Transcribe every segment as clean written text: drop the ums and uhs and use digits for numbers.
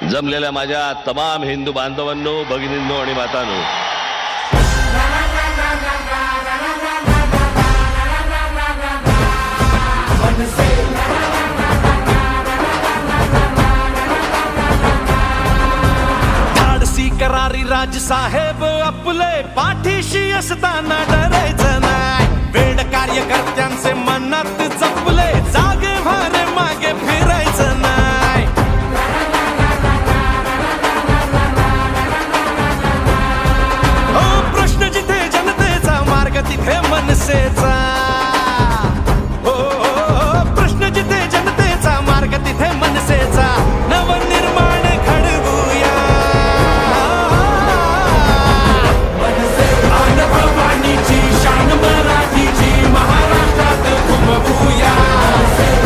जमलेल्या माझ्या तमाम हिंदू बांधवांनो, भगिनींनो आणि मातांनो, धाडसी करारी राज साहेब आपले पाठीशी असताना डरायचं नाही. वेड कार्यकर्त्यांचे मनात जपले, जागे भारे मागे फिरायचं नाही. हो प्रश्न जिथे जनतेचा, मार्ग तिथे मनसेचा. हो प्रश्न जिथे जनतेचा, मार्ग तिथे मनसेचा. नवनिर्माण घडवूया, भवानीची शान मराठीची महाराष्ट्रात घुमवूया.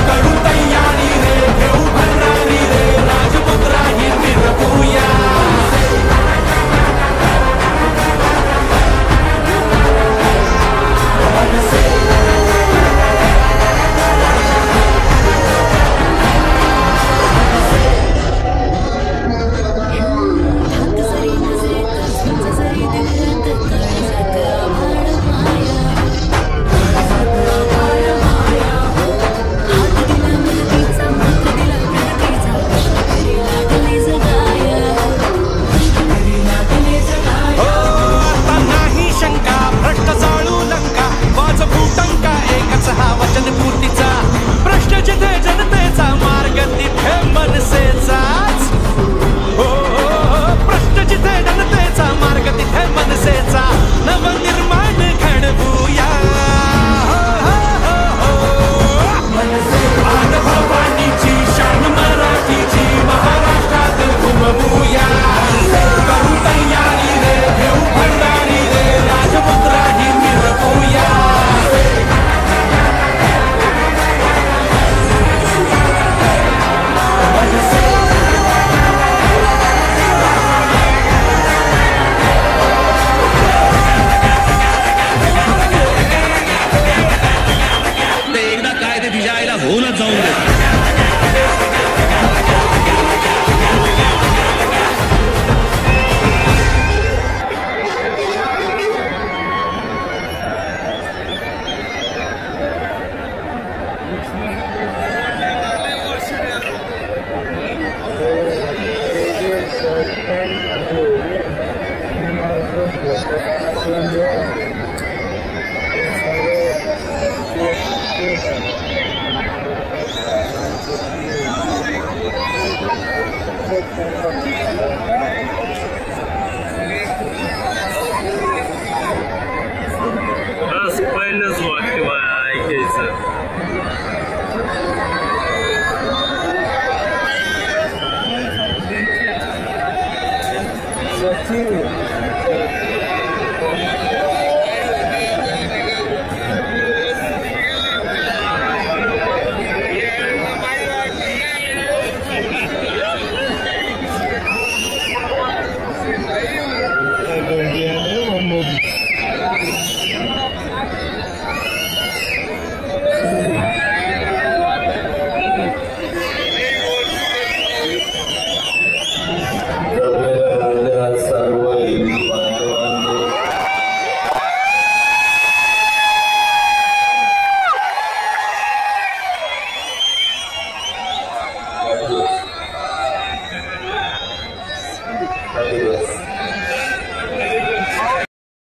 करू तयारी रे, घेऊ भरारी रे, राजमुद्रा ही मिरवूया.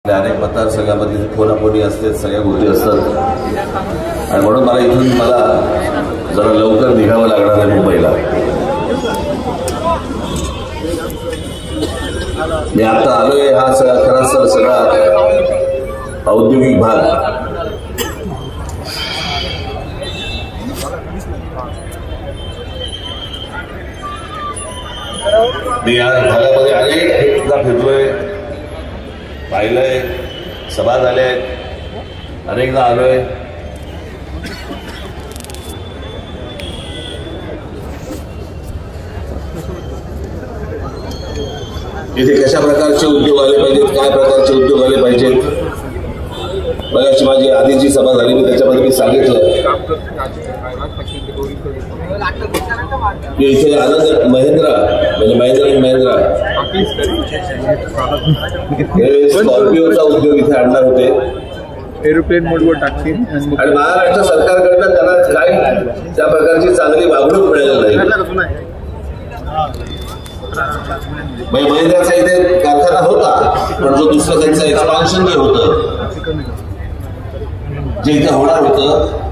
अनेक मतदारसंघामध्ये फोनाफोनी असते, सगळ्या गोष्टी असतात आणि म्हणून मला जरा लवकर निघावं लागणार आहे मुंबईला. मी आता आलोय, हा खरा सगळा औद्योगिक भाग. मी या भागामध्ये अनेकदा फिरलोय, पाहिलंय, सभा झाल्या आहेत, अनेकदा आलोय. इथे कशा प्रकारचे उद्योग आले पाहिजेत, काय प्रकारचे उद्योग आले पाहिजेत. बघाची माझी आधीची सभा झाली, मी त्याच्यामध्ये मी सांगितलं इथे आनंद महिंद्रा म्हणजे महिंद्रा हे स्कॉर्पिओचा उद्योग इथे आणणार होते, एरोप्लेन मोडवर टाकतील आणि महाराष्ट्र सरकारकडनं त्यांना काही त्या प्रकारची चांगली वागणूक मिळालेली नाही. महिंद्राचा इथे कारखाना होता, पण जो दुसरं त्यांचं एक्सपान्शन जे होतं, जे इथे होणार होतं,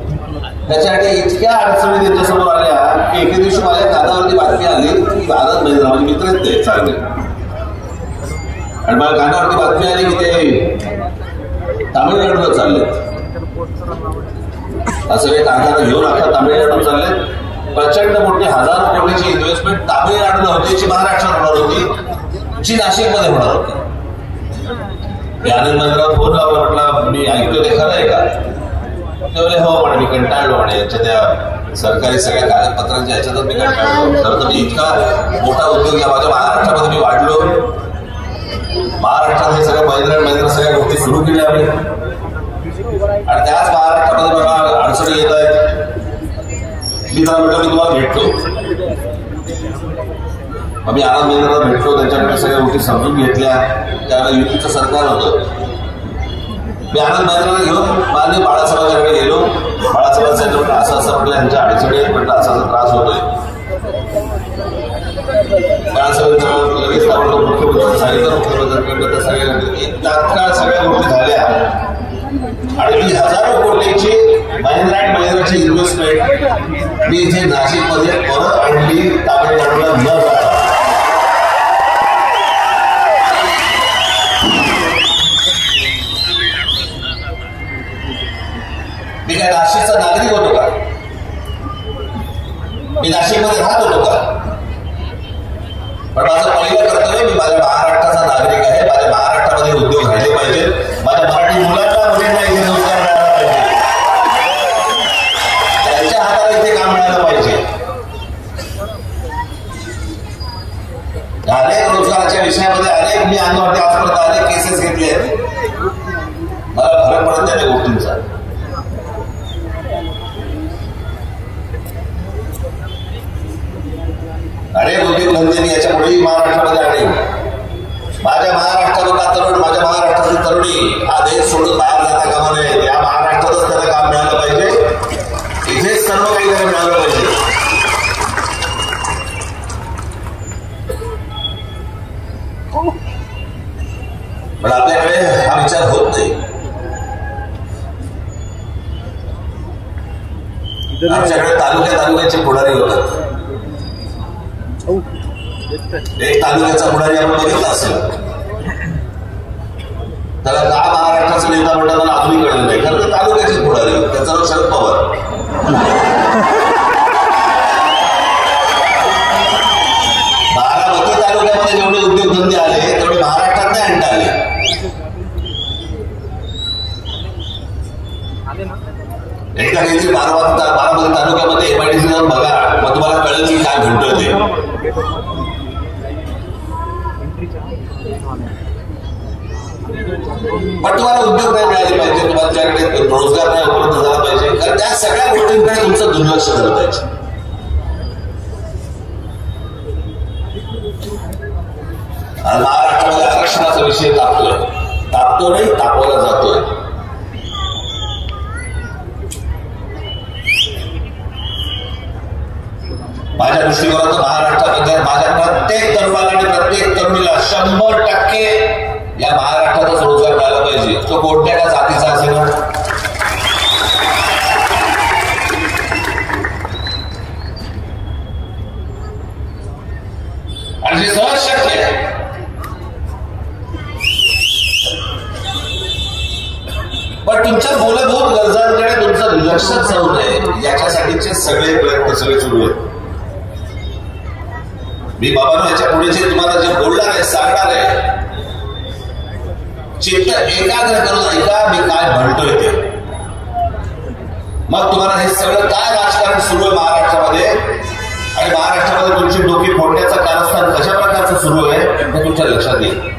त्याच्यासाठी इतक्या अडचणी त्यांच्यासमोर आल्या की एके दिवशी माझ्या कानावरती बातमी आली की आनंद महिंद्रा माझे मित्र आहेत ते चांगले, आणि मला कानावरती बातमी आली की ते तामिळनाडूला चाललेत. असं काही कारखाना घेऊन आता तामिळनाडू चाललेत. प्रचंड मोठी हजारो कोटीची इन्व्हेस्टमेंट तामिळनाडूला होती, जी महाराष्ट्रात होणार होती, जी नाशिकमध्ये होणार होती. मी आनंद महिंद्रावर फोन लावला, म्हटलं मी ऐकतो ते खरं आहे का? ते बोलले हो म्हणे, मी कंटाळलो म्हणे याच्या त्या सरकारी सगळ्या कागदपत्रांच्या ह्याच्यातच मी कंटाळलो. खरं तर मी इतका मोठा उद्योग या माझ्या महाराष्ट्रामध्ये मी वाढलो, महाराष्ट्रात हे सगळं महिंद्रा सगळ्या गोष्टी सुरू केल्या आम्ही, आणि त्याच महाराष्ट्रामध्ये मला अडचणी येत आहेत. मी त्याला म्हटलं मी तुम्हाला भेटतो. आम्ही आनंद महिंद्राला भेटलो, त्यांच्याकडे सगळ्या गोष्टी समजून घेतल्या. त्यावेळेला युतीचं सरकार होतं. मी आनंद महिंद्राला घेऊन माननीय बाळासाहेबांच्याकडे गेलो. बाळासाहेब यांचं म्हटलं असं असं म्हटलं यांच्या अडचणी आहेत, म्हटलं असा असा त्रास होतोय. बाळासाहेबांचं लगेच ताबडतोब मुख्यमंत्री सांगितलं, मुख्यमंत्र्यांकडे त्या सगळ्या तात्काळ सगळ्या गोष्टी झाल्या, आणि मी हजारो कोटीची महिंद्रा अँड महिंद्राची इन्व्हेस्टमेंट मी इथे नाशिकमध्ये परत आणली, तामिळनाडूला न जाता. मी काय नाशिकचा नागरिक होतो का? मी नाशिकमध्ये राहत होतो का? पण माझं पहिलं कर्तव्य, मी माझ्या महाराष्ट्राचा नागरिक आहे. माझ्या महाराष्ट्रामध्ये उद्योग राहिले पाहिजे, माझ्या मराठी मुलांना मुलींना इथे रोजगार मिळाला पाहिजे, त्यांच्या हाताला इथे काम मिळालं पाहिजे. अनेक रोजगाराच्या विषयामध्ये अनेक मी अंगावरती आजपर्यंत अनेक केसेस घेतले आहेत. मला फरक पडत नाही त्या गोष्टींचा. अनेक उद्योगधंदे मी याच्या पुढेही महाराष्ट्रामध्ये आणले. माझ्या महाराष्ट्राचा तरुण, माझ्या महाराष्ट्राची तरुणी हा देश सोडून बाहेर जाता कामा नये. या महाराष्ट्रातच त्याला काम मिळालं पाहिजे, इथेच सर्व काही त्याला मिळालं पाहिजे. पण आपल्याकडे हा विचार होत नाही. आमच्याकडे तालुक्याचे पुढारी होतात. एक तालुक्याचा पुढारी आपण बघितला असेल, त्याला का महाराष्ट्राचा नेता म्हणतात मला अजूनही कळलं नाही. खरं तर तालुक्याचे पुढारी, त्याचं नाव शरद पवार. बारामती तालुक्यामध्ये जेवढे उद्योगधंदे आले तेवढे महाराष्ट्रात नाही आणता आले. एकदा घ्यायची बारामती तालुक्यामध्ये एमआयडीसी जाऊन बघा, मग तुम्हाला कळेल की काय घडतंय ते. पण तुम्हाला उद्योग नाही मिळाले पाहिजे, तुमच्याकडे रोजगार नाही उपलब्ध झाला पाहिजे, कारण त्या सगळ्या गोष्टींकडे तुमचं दुर्लक्ष झालं पाहिजे. आणि महाराष्ट्रामध्ये आरक्षणाचा विषय तापतो नाही, तापवला जातोय. माझ्या दृष्टिकोनातून महाराष्ट्रामध्ये माझ्या प्रत्येक तरुणाला आणि प्रत्येक तरुणीला 100% या महाराष्ट्रातच रोजगार मिळाला पाहिजे. तो कोणत्या का जातीचा असेल, आणि जे सहज शक्य आहे. पण तुमच्या मूलभूत गरजांकडे तुमचं दुर्लक्षच जाऊ नये याच्यासाठीचे सगळे प्रयत्न सगळे सुरू आहेत. मी बाबांनो याच्या पुढे जे तुम्हाला जे बोलणार आहे, सांगणार आहे, चित्त एकाग्र करून ऐका मी काय म्हणतोय ते. मग तुम्हाला हे सगळं काय राजकारण सुरू आहे महाराष्ट्रामध्ये, आणि महाराष्ट्रामध्ये तुमची डोकी फोडण्याचं कारस्थान कशा प्रकारचं सुरू आहे हे तुमच्या लक्षात येईल.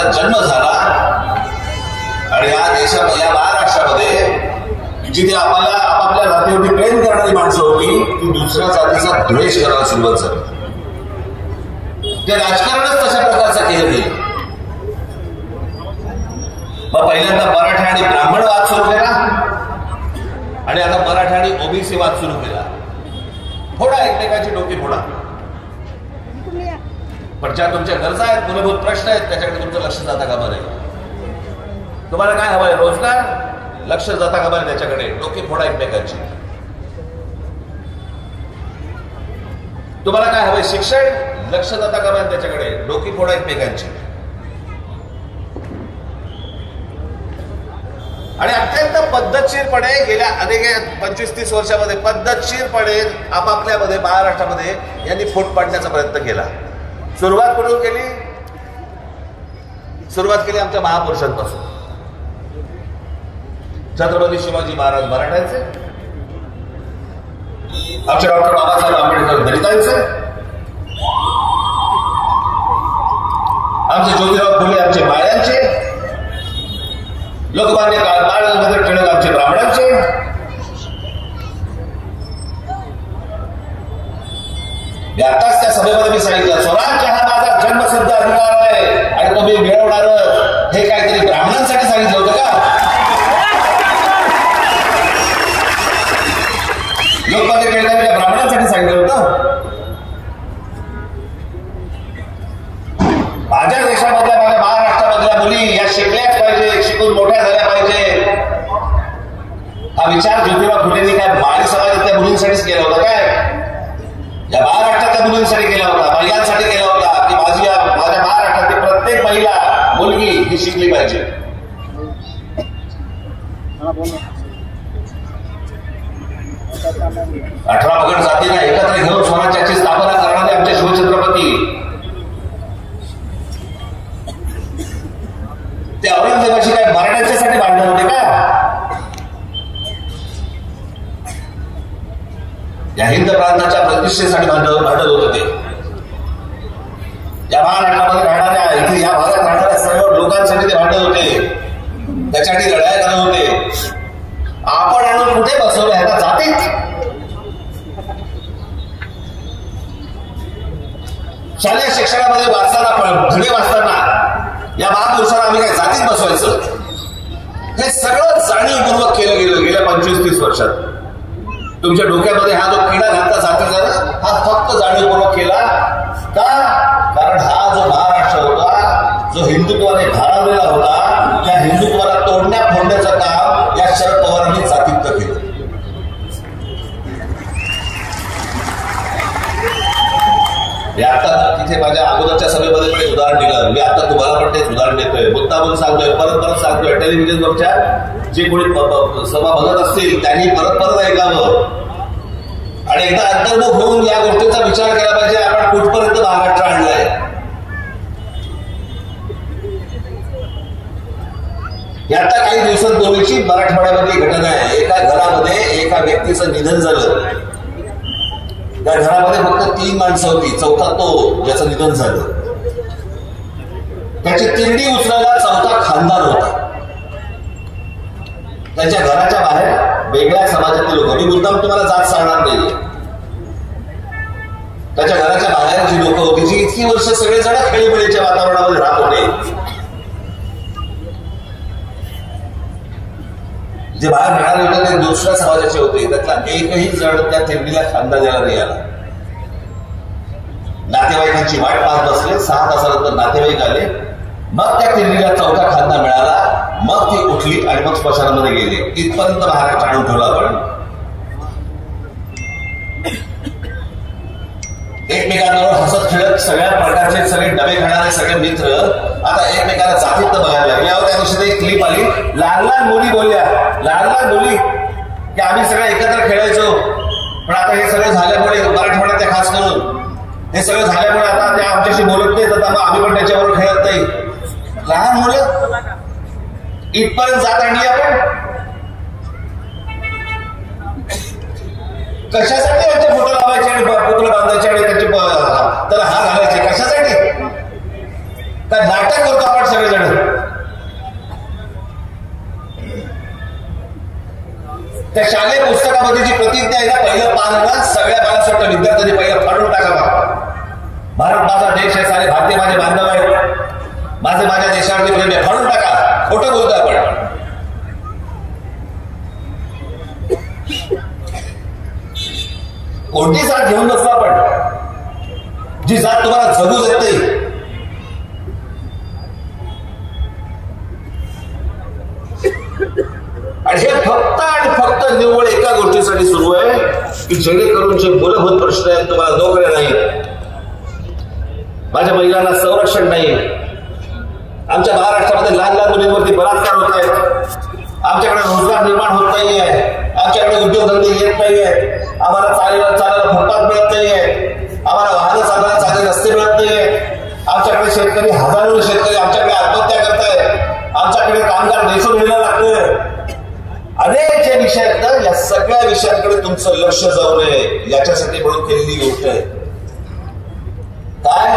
माझा जन्म झाला आणि या देशामध्ये या महाराष्ट्रामध्ये जिथे आम्हाला आपापल्या जातीवरती प्रेम करणारी माणसं होती ती दुसऱ्या जातीचा द्वेष करायला सुरुवात झाली. ते राजकारणच तशा प्रकारचं केलं गेलं. मग पहिल्यांदा मराठा आणि ब्राह्मण वाद सुरू केला आणि आता मराठा आणि ओबीसी वाद सुरू केला. फोडा एकमेकाची डोकी फोडा, पण ज्या तुमच्या गरजा आहेत, मूलभूत प्रश्न आहेत, त्याच्याकडे तुमचं लक्ष जाता कामा नये. तुम्हाला काय हवंय? रोजगार, लक्ष जाता कामा नये त्याच्याकडे, डोकी फोडा एकमेकांची. तुम्हाला काय हवंय? शिक्षण, लक्ष जाता कामा नये त्याच्याकडे, डोकी फोडा एकमेकांची. आणि अत्यंत पद्धतशीरपणे गेल्या अनेक 25-30 वर्षामध्ये पद्धतशीरपणे आपापल्यामध्ये महाराष्ट्रामध्ये यांनी फूट पाडण्याचा प्रयत्न केला. सुरुवात कुठून केली? सुरुवात केली आमच्या महापुरुषांपासून. छत्रपती शिवाजी महाराज मराठ्यांचे, आमचे डॉक्टर बाबासाहेब आंबेडकर दलितांचे, आमचे ज्योतिराव फुले आमचे माळ्यांचे, लोकमान्य बाळ टिळक आमचे ब्राह्मणांचे, आताच त्या सभेमध्ये मी सांगितलं स्वराज्य हा माझा जन्मसिद्ध अधिकार आहे आणि तो मी मिळवणार, हे काहीतरी ब्राह्मणांसाठी सांगितलं होतं का? लोकमान्य टिळकांनी ब्राह्मणांसाठी सांगितलं होतं? माझ्या देशामधल्या, माझ्या महाराष्ट्रामधल्या मुली या शिकल्याच पाहिजे, शिकून मोठ्या झाल्या पाहिजे, हा विचार ज्योतिराव फुलेंनी काय माळी समाजातल्या मुलींसाठीच केला होता काय? या महाराष्ट्रातल्या मुलींसाठी केला होता, महिलांसाठी केला होता की माझ्या महाराष्ट्रातील प्रत्येक महिला मुलगी ही शिकली पाहिजे. 18 पगड जातींना एकत्र घेऊन स्वराज्याची स्थापना करणारे आमचे शिवछत्रपती, ते औरंगजेबाची काय मराठ्यांच्यासाठी भांडण होते का? या हिंद प्रांताच्या प्रतिष्ठेसाठी भांडण होतं ते. या महाराष्ट्रामध्ये राहणाऱ्या, इथे या भागात राहणाऱ्या सर्व लोकांसाठी ते भांडण होते, त्याच्यासाठी लढाई करत होते. आपण आणून कुठे बसवलं ह्याला जातीत? शालेय शिक्षणामध्ये वाचताना, धडे वाचताना या महापुरुषांना आम्ही काय जातीत बसवायचं? हे सगळं जाणीवपूर्वक केलं गेलं गेल्या 25-30 वर्षात. तुमच्या डोक्यामध्ये हा जो किडा घातला जातीचा, हा फक्त जाणीवपूर्वक केला का? कारण हा जो महाराष्ट्र होता, जो हिंदुत्वाने भारावलेला होता, त्या हिंदुत्वाला तोडण्या फोडण्याचं काम या शरद पवारांनी जातीत केलं. आता तिथे माझ्या अगोदरच्या सभेमध्ये पण उदाहरण दिलं, मी आता तुम्हाला पण तेच उदाहरण देतोय, मुद्दामून सांगतोय, परत सांगतोय. टेलिव्हिजनवरच्या जे कोणी सभा बघत असतील त्यांनी परत ऐकावं आणि एकदा अंतर्मुख होऊन या गोष्टीचा विचार केला पाहिजे. आपण कुठपर्यंत महाराष्ट्र आणलाय? आता काही दिवसांपूर्वीची मराठवाड्यामधली घटना आहे. एका घरामध्ये एका व्यक्तीचं निधन झालं. त्या घरामध्ये फक्त 3 माणसं होती, चौथा तो ज्याचं निधन झालं. त्याची तिरडी उचलायला चौथा खानदान होता. त्याच्या घराच्या बाहेर वेगळ्या समाजातील लोक, मी मुद्दाम तुम्हाला जात सांगणार नाही, त्याच्या घराच्या बाहेर जी लोक होती, जी इतकी वर्ष सगळे जण खेळीमेळीच्या वातावरणामध्ये राहत होते, जे बाहेर राहणारे होते ते दुसऱ्या समाजाचे होते, त्यातला एकही जण त्या तिरडीला खांदा द्यायला नाही आला. नातेवाईकांची वाट पाहत बसले. 6 तासानंतर नातेवाईक आले. मग त्या तिरडीला चौथा खांदा मिळाला. मग ती उठली आणि मग स्मशानामध्ये गेली. इथपर्यंत महाराष्ट्र आणून ठेवला. आपण एकमेकांवर हसत खेळत सगळ्या प्रकारचे सगळे डबे खाणारे सगळे मित्र आता एकमेकांना जातीत बघायला लागले. त्या दिवशी एक क्लिप आली, लहान मुली बोलल्या, लहान मुली की आम्ही सगळे एकत्र खेळायचो, पण आता हे सगळं झाल्यामुळे मराठवाड्यात त्या खास करून हे सगळं झाल्यामुळे आता त्या आमच्याशी बोलत नाहीत, आता मग आम्ही पण त्याच्याबरोबर खेळत नाही. लहान मुलं इथपर्यंत जात आणली आपण. कशासाठी त्यांचे फोटो लावायचे आणि पुतळे बांधायचे आणि त्याला हा घालायचे? कशासाठी? का नाटक करतो आपण सगळेजण? त्या शालेय पुस्तकामध्ये जी प्रतिज्ञा आहे ना, पहिलं पान ना सगळ्या बाळासाठी विद्यार्थ्यांनी पहिलं फाडून टाकावा. भारत माझा देश आहे, सारे भारतीय माझे बांधव आहेत, माझ्या देशावरती प्रेम आहे, फाडून टाका. खोटं बोलतो आपण. कोणती जात घेऊन बसलो आपण, जी जात तुम्हाला जगू देत नाही? आणि हे फक्त आणि फक्त निव्वळ एका गोष्टीसाठी सुरू आहे की जेणेकरून जे मूलभूत प्रश्न आहेत, तुम्हाला नोकऱ्या नाही, माझ्या महिलांना संरक्षण नाही, आमच्या महाराष्ट्रामध्ये लहान लहान मुलींवरती बलात्कार होत आहेत, आमच्याकडे रोजगार निर्माण होत नाहीये, आमच्याकडे उद्योगधंदे येत नाहीये, आम्हाला चालायला फुटपाथ मिळत नाहीये, आम्हाला वाहनं चालवायला चांगले रस्ते मिळत नाहीये, आमच्याकडे शेतकरी हजारो शेतकरी आमच्याकडे आत्महत्या करतायत, आमच्याकडे कामगार नेसून घ्यायला लागतोय. अनेक जे विषय आहेत ना, या सगळ्या विषयांकडे तुमचं लक्ष जाऊ नये याच्यासाठी म्हणून केलेली गोष्ट आहे. काय?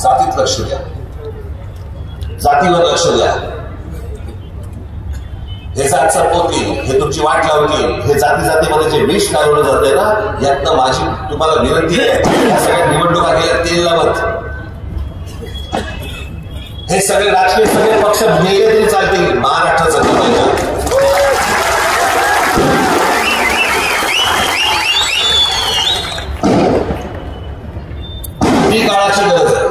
जातीत लक्ष द्या, जातीवर लक्ष द्या. हे जात संपवतील, हे तुमची वाट लावतील, हे जातीमध्ये जे विष घालवलं जाते ना, यातनं माझी तुम्हाला विनंती आहे, या सगळ्या निवडणुका केल्या तेल लावत. हे सगळे राजकीय सगळे पक्ष गेले तरी चालतील, महाराष्ट्र जगलं पाहिजे. ही काळाची गरज आहे.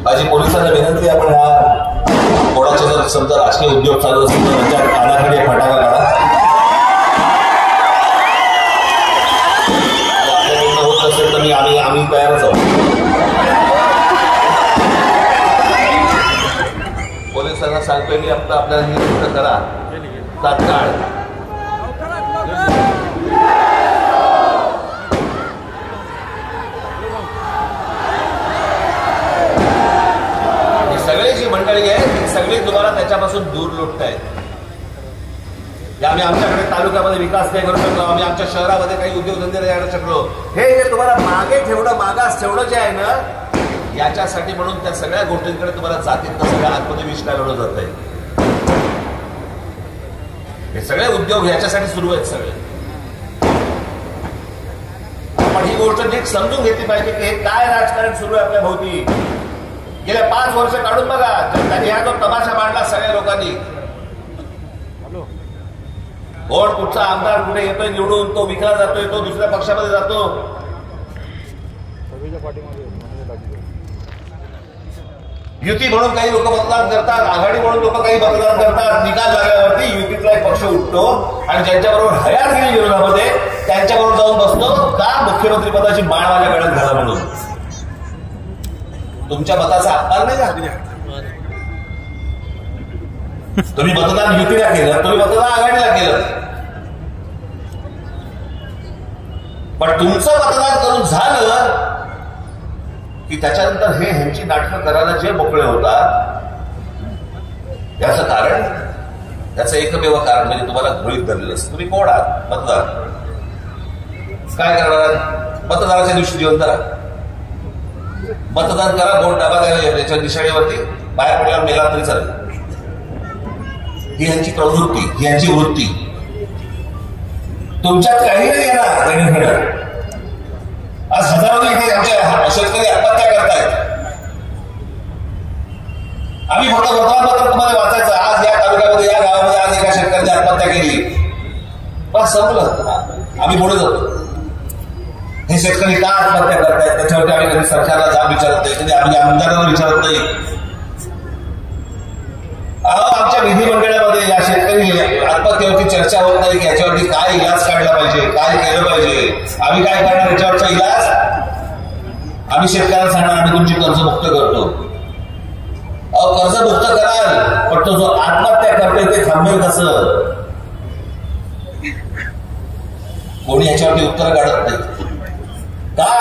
माझी पोलिसांना विनंती आहे, आपण हा कोणाचे जर समजा राजकीय उद्योग चालू असेल तर त्यांच्या कानाकडे फटाका काढा. आपल्याकडनं होत असेल तर आम्ही तयारच आहोत. पोलिसांना सांगतोय मी, आता आपल्याला ही गोष्ट करा तात्काळ. सगळे जी मंडळी आहे ती सगळी तुम्हाला त्याच्यापासून दूर लुटतायत. आम्ही आमच्याकडे तालुक्यामध्ये विकास नाही करू शकलो, आम्ही आमच्या शहरामध्ये काही उद्योगधंदे नाही आणू शकलो. हे जे तुम्हाला मागे ठेवणं, मागास ठेवणं जे आहे ना, याच्यासाठी म्हणून त्या सगळ्या गोष्टींकडे तुम्हाला जातीतलं सगळ्या आतमध्ये विष घालवलं जात आहे. हे सगळे उद्योग याच्यासाठी सुरू आहेत सगळे. पण ही गोष्ट नीट समजून घेतली पाहिजे की हे काय राजकारण सुरू आहे आपल्या भोवती. गेल्या 5 वर्ष काढून बघा, त्यांनी हा जो तमाशा मांडला सगळ्या लोकांनी. कोण कुठचा आमदार कुठे येतोय निवडून, तो विकला जातोय, तो दुसऱ्या पक्षामध्ये जातो. युती म्हणून काही लोक मतदान करतात, आघाडी म्हणून लोक काही मतदान करतात. निकाल लागल्यावरती युतीतला एक पक्ष उठतो आणि ज्यांच्याबरोबर हयातगिरी विरोधामध्ये त्यांच्याबरोबर जाऊन बसतो का मुख्यमंत्री पदाची माळ माझ्या गळ्यात घाला म्हणून. तुमच्या मताचा अपमान नाही झाला. तुम्ही मतदान युतीला केलं, तुम्ही मतदान आघाडीला केलं, पण तुमचं मतदान करून झालं की त्याच्यानंतर हे ह्यांची नाटकं करायला जे मोकळे होतात, याचं कारण, याचं एकमेव कारण म्हणजे तुम्हाला गृहीत धरलेलं असतं. तुम्ही कोण आहात? मतदार. काय करणार? मतदानाच्या दिवशी जिवंत राहा, मतदान करा, वोट दाबा द्यायला याच्या निशाणीवरती, बाहेर पडल्यावर मेला तरी चालेल. ही यांची प्रवृत्ती, ही यांची वृत्ती. तुमच्यात काही नाही येणार देणं. आज हजारो इथे आमच्या शेतकरी आत्महत्या करतायत. आम्ही फक्त वर्तमानपत्र तुम्हाला वाचायचं, आज या तालुक्यामध्ये, या गावामध्ये आज एका शेतकऱ्याने आत्महत्या केली, बस संपलं. आम्ही पुढे जातो. हे शेतकरी का आत्महत्या करतायत त्याच्यावरती आम्ही कधी सरकारला जाब विचारत नाही, कधी आम्ही आमदारांना विचारत नाही. आमच्या विधिमंडळामध्ये या शेतकरी आत्महत्येवरती चर्चा होत नाही की याच्यावरती काय इलाज काढला पाहिजे, काय केलं पाहिजे, आम्ही काय करणार याच्यावरचा इलाज. आम्ही शेतकऱ्यांना सांगणार आम्ही तुमची कर्जमुक्त करतो. कर्जमुक्त कराल, पण तो जो आत्महत्या करतोय ते थांबेल कसं? कोणी याच्यावरती उत्तर काढत नाही. का?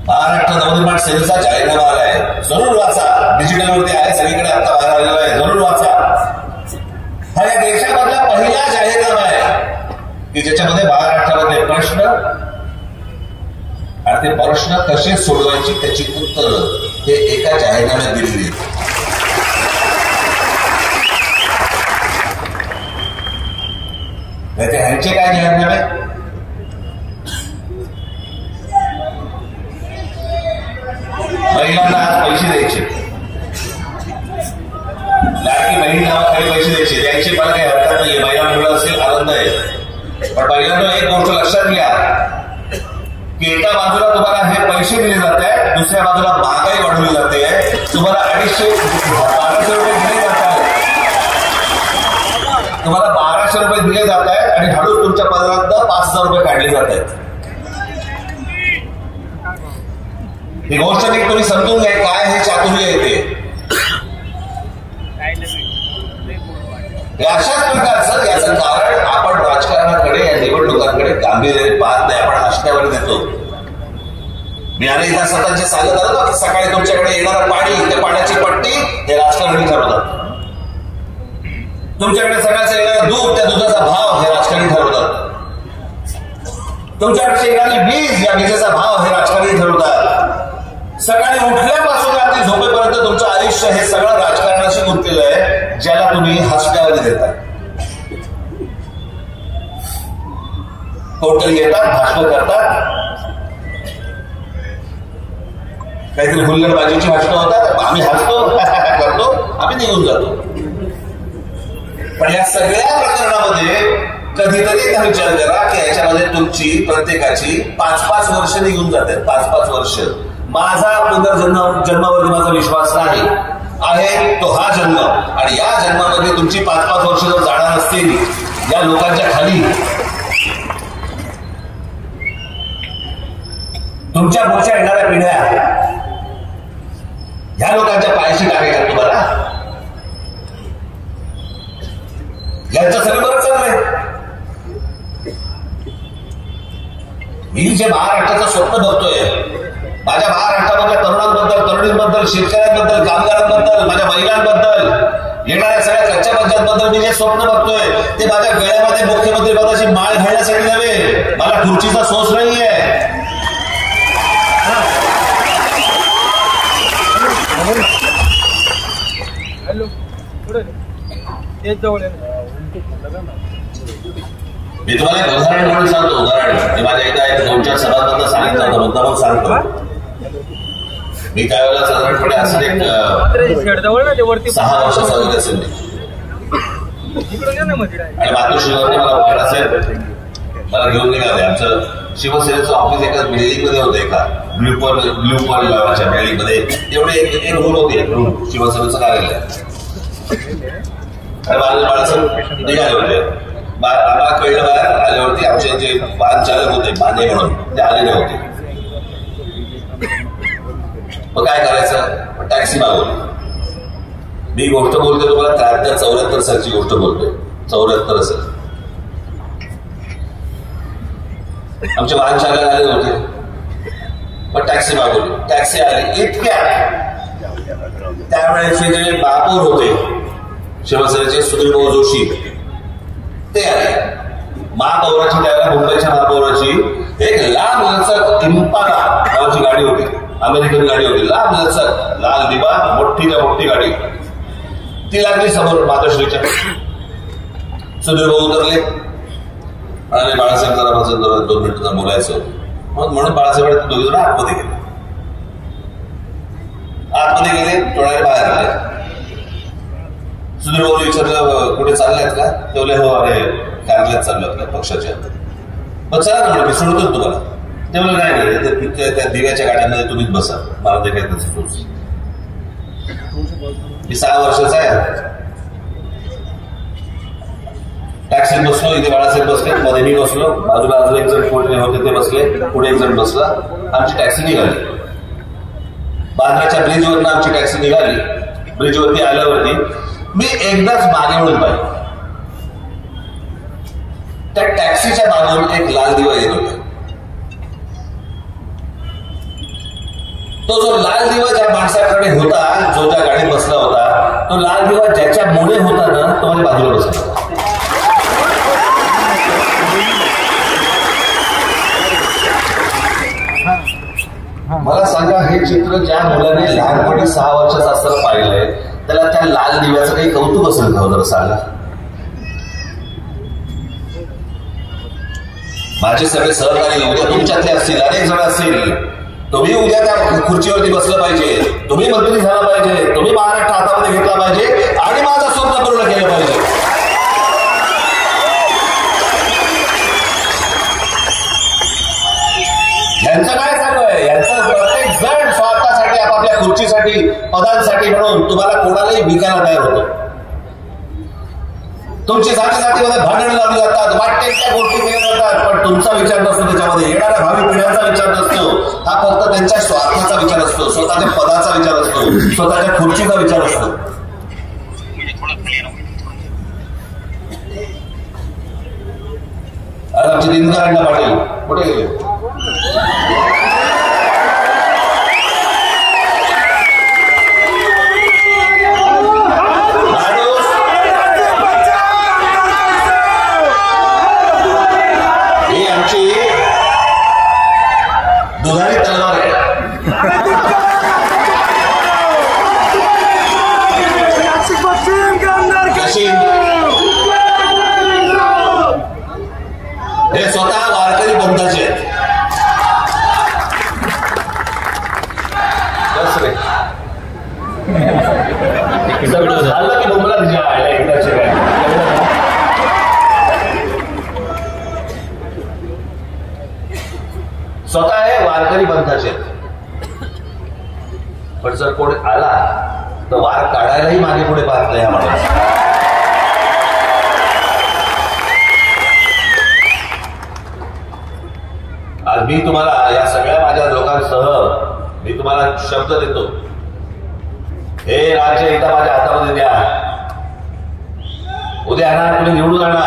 महाराष्ट्र नवनिर्माण सेनेचा जाहीरनामा आलाय, जरूर वाचा. डिजिटलवरती आहे, सगळीकडे आता बाहेर आलेला आहे, जरूर वाचा. हा या देशामधला पहिला जाहीरनामा आहे की ज्याच्यामध्ये महाराष्ट्रामध्ये प्रश्न आणि आणि ते प्रश्न कसे सोडवायची त्याची उत्तरं हे एका जाहीरनाम्यात दिलेली आहेत. ह्यांचे काय जाहीरनामे? महिलांना आज पैसे द्यायचे, लाडकी बहीण नावाखाली पैसे द्यायचे, द्यायचे मला काही हरकत नाहीये, महिलांमुळे असेल आनंद आहे. पण पहिल्यांदा एक गोष्ट लक्षात घ्या की एका बाजूला तुम्हाला हे पैसे दिले जात आहेत, दुसऱ्या बाजूला महागाई वाढवली जाते. तुम्हाला 1200 रुपये दिले जात आहेत, तुम्हाला 1200 रुपये दिले जात आहेत आणि हळूच तुमच्या पदरात 5000 रुपये काढले जात आहेत. ही गोष्ट नीट तुम्ही समजून घ्या, काय हे चातुर्य येते. अशाच प्रकारचं याचं कारण आपण राजकारणाकडे या निवडणुकांकडे गांभीर्याने पाहत नाही, आपण हसण्यावर देतो. मी अनेकदा सततचे सांगत आलो ना की सकाळी तुमच्याकडे येणारं पाणी, त्या पाण्याची पट्टी हे राजकारणी ठरवतात. तुमच्याकडे सकाळचं येणारं दूध, त्या दुधाचा भाव हे राजकारणी ठरवतात. तुमच्याकडे येणारी वीज, या विजेचा भाव हे राजकारणी ठरवतात. सकाळी उठल्यापासून रात्री झोपेपर्यंत तुमचं आयुष्य हे सगळं राजकारणाशी गुंतलेलं आहे, ज्याला तुम्ही हसण्यावर देता. टोटल येतात, भाषण करतात, काहीतरी हुल्लडबाजीची भाषणं होतात, आम्ही हसतो करतो, आम्ही निघून जातो. पण या सगळ्या प्रकरणामध्ये कधीतरी एकदा विचार करा की याच्यामध्ये तुमची प्रत्येकाची 5-5 वर्ष निघून जातात. 5-5 वर्ष. माझा जन्मावरती माझा विश्वास नाही आहे, तो हा जन्म, आणि या जन्मामध्ये तुमची 5-5 वर्ष जर जाणार असतील या लोकांच्या खाली, तुमच्या पुढच्या येणाऱ्या पिढ्या ह्या लोकांच्या पायाशी टाकायच्या तुम्हाला. यांचं सगळं बरं चाललंय. मी जे महाराष्ट्राचं स्वप्न बघतोय, माझ्या महाराष्ट्रामधल्या तरुणांबद्दल, तरुणींबद्दल, शेतकऱ्यांबद्दल, कामगारांबद्दल, माझ्या महिलांबद्दल, येणाऱ्या सगळ्या कच्च्या पंचायतबद्दल मी जे स्वप्न बघतोय ते माझ्या गळ्यामध्ये मुख्यमंत्री पदाची माळ घालण्यासाठी नव्हे. मला खुर्चीचा सोच नाहीये. मी तुम्हाला एक उदाहरण म्हणून सांगतो. उदाहरण मी माझ्या एकदा 2-4 सभांबद्दल सांगितलं होतं, मुद्दा पण सांगतो. मी त्यावेळेला साधारणपणे असं एक 6 वर्षाचा वगैरे असेल आणि मातोश्रीवरती मला बाळासाहेब मला घेऊन निघाले. आमचं शिवसेनेचं ऑफिस एका बिल्डिंग मध्ये होतं, एका ब्ल्यू पर्ल नावाच्या बिल्डिंग मध्ये. एवढे एक रूम होती, एक रूम शिवसेनेचं कार्यालय. आणि बाळासाहेब निघाले होते. आम्हाला कळलं बाहेर आल्यावरती आमचे जे वाहन चालक होते माने म्हणून, ते आलेले होते. मग काय करायचं, टॅक्सी मागवली. मी गोष्ट बोलतोय तुम्हाला 73-74 सालची गोष्ट बोलतोय, 74 असेल. आमचे वाहन चालक आले होते, मग टॅक्सी मागवली. टॅक्सी आली. इतक्यात त्यावेळेचे जे महापौर होते शिवसेनेचे, सुधीरभाऊ जोशी, ते आले. महापौराची, त्यावेळेला मुंबईच्या महापौराची एक लांब लचक इम्पाला नावाची गाडी होती, अमेरिकन गाडी होती, लांब लचक, लाल दिवा, मोठीच्या मोठी गाडी. ती लागली समोर मातोश्रीच्या. सुधीरभाऊ उतरले आणि बाळासाहेब जरा माझं 2 मिनिटं बोलायचं म्हणून बाळासाहेब दोघे जण आतमध्ये गेले. टोळ्याने बाहेर आले. सुधीरभाऊ विचारलं कुठे चालल्यात का? तेवढे हो, अरे कार्यालयात चाललो आपल्या पक्षाच्या. मग चला ना, मी सोडतो तुम्हाला. तेवढं नाही, त्या दिव्याच्या गाड्यांमध्ये तुम्हीच बसा, मला ते काय त्याचं सोच. मी 6 वर्षाचा आहे. टॅक्सीत बसलो, इथे बाळासाहेब बसले, मध्ये मी बसलो, बाजूला एक जण कोण होते ते बसले, पुढे एक जण बसला. आमची टॅक्सी निघाली. बांद्राच्या ब्रिजवरनं आमची टॅक्सी निघाली. ब्रिजवरती आल्यावरती मी एकदाच मागे वळून पाहिलं. त्या टॅक्सीच्या मागून एक लाल दिवा येत होता. तो जो लाल दिवा ज्या माणसाकडे होता, जो ज्या गाडीत बसला होता, तो लाल दिवा ज्याच्यामुळे होता ना, तो माझ्या बाजूला बसला होता. मला सांगा, हे चित्र ज्या मुलाने लहानपणी 6 वर्षाचं असताना पाहिलंय त्याला त्या लाल दिव्याचं काही कौतुक असेल का जरा सांगा. माझे सगळे सहकारी उद्या तुमच्यातले असतील, अनेक जण असतील. तुम्ही उद्या त्या खुर्चीवरती बसलं पाहिजे, तुम्ही मंत्री झाला पाहिजे, तुम्ही महाराष्ट्र हातामध्ये घेतला पाहिजे आणि माझं स्वप्न पूर्ण केलं पाहिजे. यांचं काय चालू आहे? यांचं प्रत्येक जण स्वार्थासाठी, आपापल्या खुर्चीसाठी, पदांसाठी म्हणून तुम्हाला कोणालाही विकायला तयार होतो. तुमची जातीमध्ये भांडण लावली जातात, वाटते त्या गोष्टी केल्या जातात, पण तुमचा विचार नसतो त्याच्यामध्ये, येणाऱ्या भावी पिढ्यांचा विचार नसतो. हा फक्त त्यांच्या स्वार्थाचा विचार असतो, स्वतःच्या पदाचा विचार असतो, स्वतःच्या खुर्चीचा विचार असतो. आता आमचे दिनकर अण्णा पाटील कुठे गेले? ही आमची दुधारी तलवार आहे. कशी? हे स्वतः वारकरी पंथाचे आहेत. झालं की बोंबला स्वतः हे वारकरी पंथाचे आहेत. पण जर कोणी आला तर वार काढायलाही मागे पुढे पाहत नाही आम्हाला. आज मी तुम्हाला या सगळ्या माझ्या लोकांसह मी तुम्हाला शब्द देतो, हे राज्य एकदा माझ्या हातामध्ये द्या. उद्या आणा, तुम्ही निवडून आणा.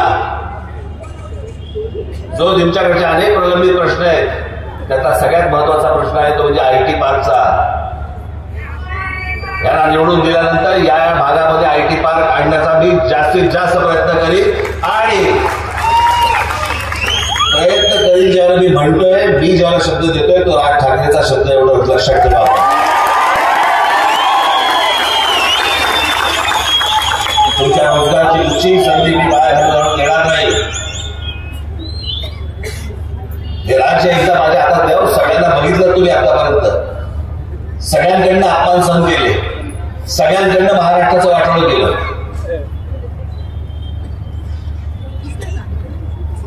जो तुमच्याकडचे अनेक प्रलंबित प्रश्न आहेत त्याचा सगळ्यात महत्वाचा प्रश्न आहे तो म्हणजे IT पार्कचा. यांना निवडून दिल्यानंतर या भागामध्ये IT पार्क आणण्याचा मी जास्तीत जास्त प्रयत्न करीन. आणि प्रयत्न करीन ज्याला मी म्हणतोय, मी ज्याला शब्द देतोय तो राज ठाकरेचा शब्द, एवढं लक्षात ठेवा. तुमच्या रोजगाराची कुठची संधी मी बाहेर येणार नाही. हे राज्य एकदा माझ्या हातात द्यावं. सगळ्यांना बघितलं तुम्ही आतापर्यंत, सगळ्यांकडनं अपमान सहन केले, सगळ्यांकडनं महाराष्ट्राचं वाटोळं केलं.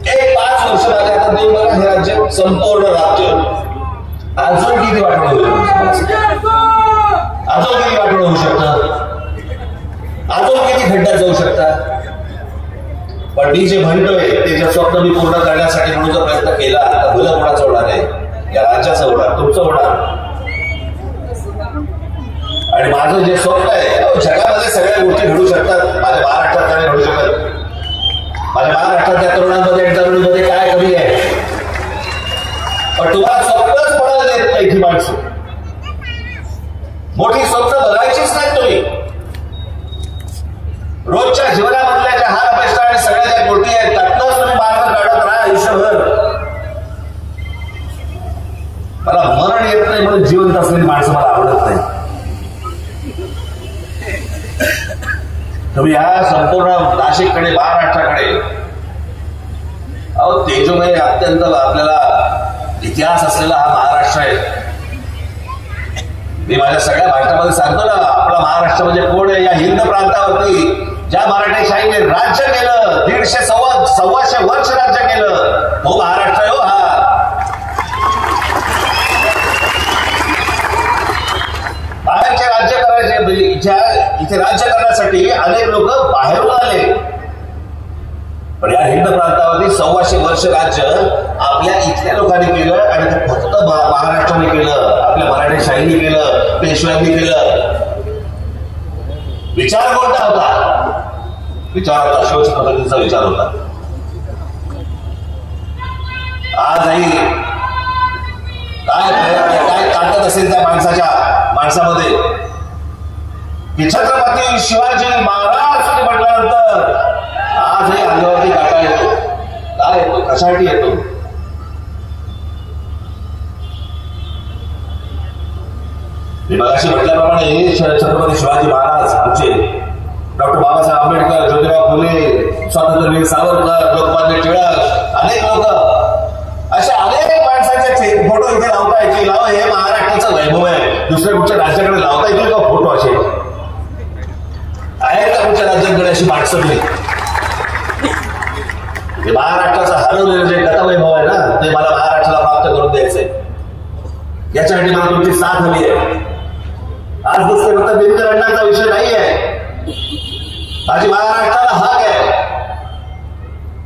एक 5 वर्ष माझ्या हातात देऊन बघा हे राज्य, संपूर्ण राज्य अजून किती वाटोळं होईल, अजून किती वाटोळं होऊ शकतं, अजून किती खड्ड्यात जाऊ शकतात. पण मी जे म्हणतोय ते जे स्वप्न मी पूर्ण करण्यासाठी म्हणून जर प्रयत्न केला तर भलं कोणाचं होणार आहे? या राज्याचं होणार, तुमचं होणार. आणि माझं जे स्वप्न आहे, जगामध्ये सगळ्या गोष्टी घडू शकतात, माझ्या महाराष्ट्रात नाही घडू शकत. माझ्या महाराष्ट्रातल्या तरुणांमध्ये आणि तरुणीमध्ये काय कमी आहे? पण तुम्हाला स्वप्नच पडायला देत नाही ती माणसं. मोठी स्वप्न बघायचीच नाही तुम्ही. रोजच्या जीवनामधल्या ज्या हार अपेक्षा आणि सगळ्या ज्या गोष्टी आहेत त्यातनंच तुम्ही मार्ग काढत राहा आयुष्यभर. मला मरण येत नाही म्हणून जिवंत असलेली माणसं मला आवडत नाही. तुम्ही ह्या संपूर्ण नाशिककडे, महाराष्ट्राकडे, अहो तेजोमय अत्यंत आपल्याला इतिहास असलेला हा महाराष्ट्र आहे. मी माझ्या सगळ्या भाषणामध्ये सांगतो ना, आपला महाराष्ट्र म्हणजे कोण आहे? या हिंद प्रांतावरती ज्या मराठेशाहीने राज्य केलं, 150-125 वर्ष राज्य केलं, हो महाराष्ट्र आहे हो हा. बाहेरचे राज्य करायचे, इथे राज्य करण्यासाठी अनेक लोक बाहेरून आले. पण या हिंद प्रांतावरती 125 वर्ष राज्य आपल्या इथल्या लोकांनी केलं आणि ते फक्त महाराष्ट्राने केलं, आपल्या मराठेशाहीने केलं, पेशव्यांनी केलं. विचार कोणता होता? विचार होता शिवाजी पद्धतीचा विचार होता. आजही काय ताकद असेल त्या माणसामध्ये की छत्रपती शिवाजी महाराज म्हटल्यानंतर आजही अंगावरती काटा येतो. काय येतो? कशासाठी येतो? मी मगाशी म्हटल्याप्रमाणे छत्रपती शिवाजी महाराज आमचे, डॉक्टर बाबासाहेब आंबेडकर, ज्योतिराव फुले, स्वातंत्र्यवीर सावरकर, लोकमान्य टिळक, अनेक लोक, अशा अनेक माणसांचे फोटो इथे लावता येतील. हे महाराष्ट्राचं वैभव आहे. दुसऱ्या कुठच्या राज्याकडे लावता येतील का फोटो असे? आहेत का कुठच्या राज्यांकडे अशी माणसं? हे महाराष्ट्राचं हरवलेलं जे गतवैभव आहे ना, ते मला महाराष्ट्राला प्राप्त करून द्यायचंय. याच्यासाठी मला तुमची साथ हवी आहे. आज दुसरे फक्त दिनकर अण्णांचा विषय नाही आहे. माझी महाराष्ट्राला हक आहे.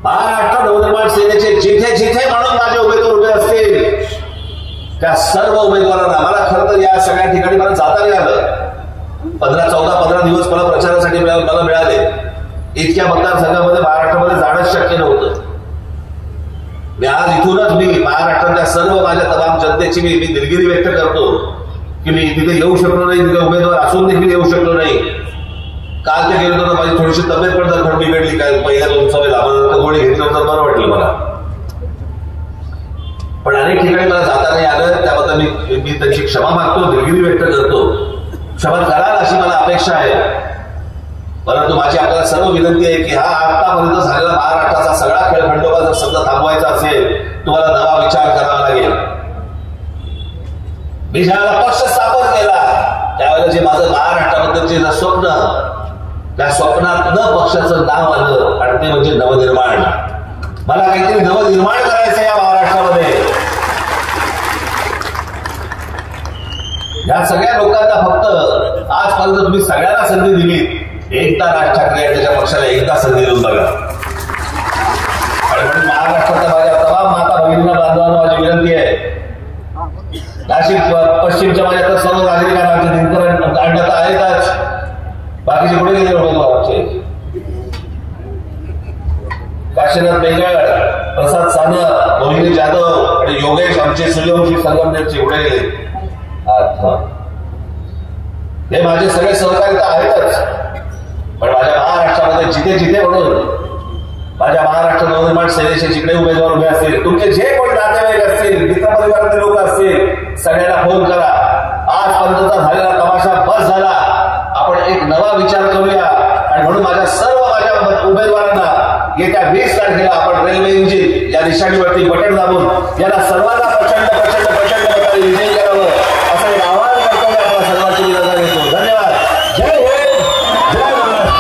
महाराष्ट्र नवनिर्माण सेनेचे जिथे जिथे म्हणून माझे उमेदवार उभे असतील त्या सर्व उमेदवारांना, मला खरं तर या सगळ्या ठिकाणी मला जाता नाही आलं. 15 दिवस मला प्रचारासाठी मला मिळाले. इतक्या मतदारसंघामध्ये महाराष्ट्रामध्ये जाणंच शक्य नव्हतं. मी आज इथूनच मी महाराष्ट्रातल्या सर्व माझ्या तमाम जनतेची मी दिलगिरी व्यक्त करतो की मी तिथे येऊ शकलो नाही, तिथे उमेदवार असून देखील येऊ शकलो नाही. काल ते गेलो तर माझी थोडीशी तब्येत पण जर बिघडली, काय पहिल्या 2 सवय लांब गोळी घेतलं तर बरं वाटलं मला. पण अनेक ठिकाणी मला जाता नाही आलं. त्याबद्दल मी त्यांची क्षमा मागतो, दिलगिरी व्यक्त करतो. क्षमा कराल अशी मला अपेक्षा आहे. परंतु माझी आपल्याला सर्व विनंती आहे की हा आतापर्यंत झालेला महाराष्ट्राचा सगळा खेळखंडोबा जर समजा थांबवायचा असेल, तुम्हाला नवा विचार करावा लागेल. मी ज्यावेळेला पक्ष स्थापन केला त्यावेळेला जे माझं महाराष्ट्राबद्दलचे जे स्वप्न, त्या स्वप्नात न पक्षाचं नाव आलं आणि ते म्हणजे नवनिर्माण. मला काहीतरी नवनिर्माण करायचं या महाराष्ट्रामध्ये. या सगळ्या लोकांना फक्त आजपर्यंत तुम्ही सगळ्यांना संधी दिली. एकदा राज ठाकरे आणि त्याच्या पक्षाला एकदा संधी देऊन बघा. आणि म्हणून महाराष्ट्राच्या माझ्या तमाम माता भगिनींना, बांधवांना माझी विनंती आहे. नाशिक पश्चिमच्या माझ्या तर सर्व नागरिकांना दिनकर अण्णा तर आहेतच, बाकीचे कुठे गेले उमेदवार आमचे? काशीनाथ बेंगळ, प्रसाद सानप, मोहिनी जाधव आणि योगेश आमचे सूर्यवंशी संगमनेरचे कुठे गेले? हे माझे सगळे सहकारी तर आहेतच, पण माझ्या महाराष्ट्रामध्ये जिथे जिथे म्हणून माझ्या महाराष्ट्र नवनिर्माण सेनेचे जिकडे उमेदवार उभे असतील, तुमचे जे कोणी नातेवाईक असतील, मित्रपरिवारातले लोक असतील, सगळ्यांना फोन करा. आजपर्यंतचा झालेला तमाशा बस झाला. आपण एक नवा विचार करूया. आणि म्हणून माझ्या उमेदवारांना येत्या 20 तारखेला आपण रेल्वे इंजिन या निशाणीवरती बटन दाबून याला सर्वांना प्रचंड प्रचंड प्रचंड मताने विजयी करावं असं एक आवाहन करतो. आपल्या सर्वांची मी नजर घेतो. धन्यवाद. जय हिंद, जय महाराष्ट्र.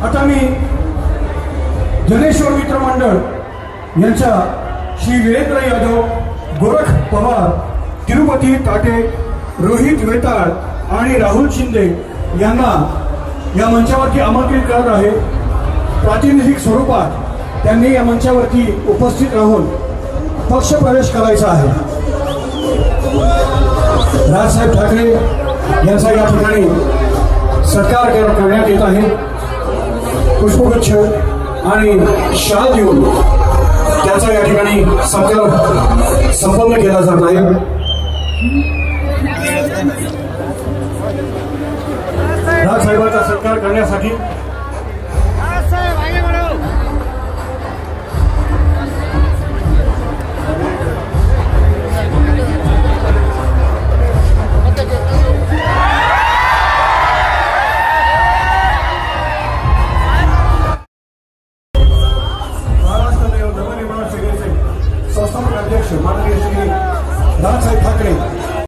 आता मी जनेश्वर मित्र मंडळ यांच्या श्री वीरेंद्र यादव, गोरख पवार, तिरुपती ताटे, रोहित वेताळ आणि राहुल शिंदे यांना या मंचावरती आमंत्रित करत आहे. प्रातिनिधिक स्वरूपात त्यांनी या मंचावरती उपस्थित राहून पक्ष प्रवेश करायचा आहे. राजसाहेब ठाकरे यांचा या ठिकाणी सत्कार करण्यात येत आहे. पुष्पगुच्छ आणि शाल देऊन त्याचा या ठिकाणी सत्कार संपन्न केला जात आहे. राजसाहेबांचा सत्कार करण्यासाठी